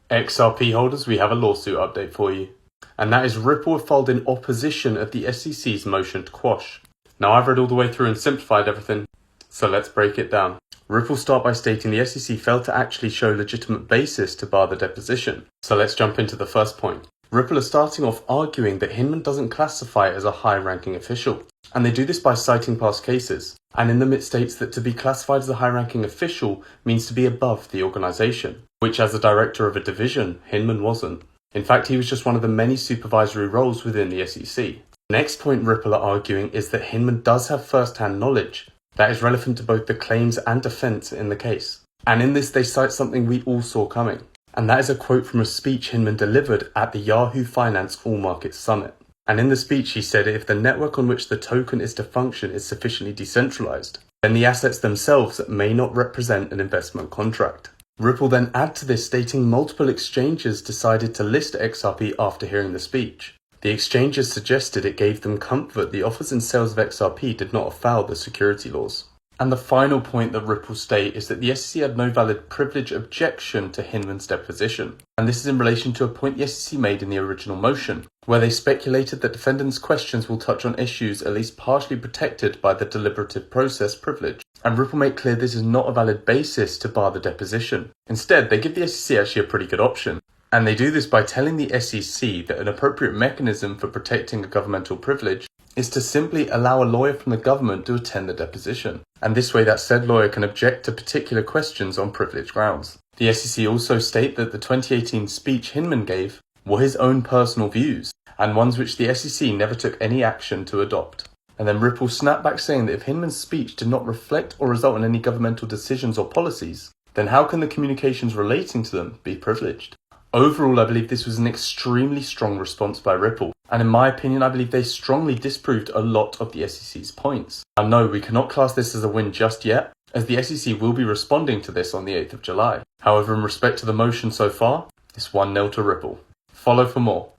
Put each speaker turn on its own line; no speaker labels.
XRP holders, we have a lawsuit update for you. And that is Ripple have filed in opposition of the SEC's motion to quash. Now I've read all the way through and simplified everything, so let's break it down. Ripple start by stating the SEC failed to actually show legitimate basis to bar the deposition. So let's jump into the first point. Ripple are starting off arguing that Hinman doesn't classify as a high-ranking official. And they do this by citing past cases. And in them it states that to be classified as a high-ranking official means to be above the organisation, which as a director of a division, Hinman wasn't. In fact, he was just one of the many supervisory roles within the SEC. Next point Ripple are arguing is that Hinman does have first-hand knowledge that is relevant to both the claims and defence in the case. And in this they cite something we all saw coming. And that is a quote from a speech Hinman delivered at the Yahoo Finance All Markets Summit. And in the speech he said if the network on which the token is to function is sufficiently decentralized, then the assets themselves may not represent an investment contract. Ripple then add to this stating multiple exchanges decided to list XRP after hearing the speech. The exchanges suggested it gave them comfort the offers and sales of XRP did not afoul the security laws. And the final point that Ripple state is that the SEC had no valid privilege objection to Hinman's deposition. And this is in relation to a point the SEC made in the original motion, where they speculated that defendants' questions will touch on issues at least partially protected by the deliberative process privilege. And Ripple make clear this is not a valid basis to bar the deposition. Instead, they give the SEC actually a pretty good option. And they do this by telling the SEC that an appropriate mechanism for protecting a governmental privilege is to simply allow a lawyer from the government to attend the deposition. And this way that said lawyer can object to particular questions on privilege grounds. The SEC also state that the 2018 speech Hinman gave were his own personal views, and ones which the SEC never took any action to adopt. And then Ripple snapped back saying that if Hinman's speech did not reflect or result in any governmental decisions or policies, then how can the communications relating to them be privileged? Overall, I believe this was an extremely strong response by Ripple, and in my opinion, I believe they strongly disproved a lot of the SEC's points. Now, no, we cannot class this as a win just yet, as the SEC will be responding to this on the 8th of July. However, in respect to the motion so far, it's 1-0 to Ripple. Follow for more.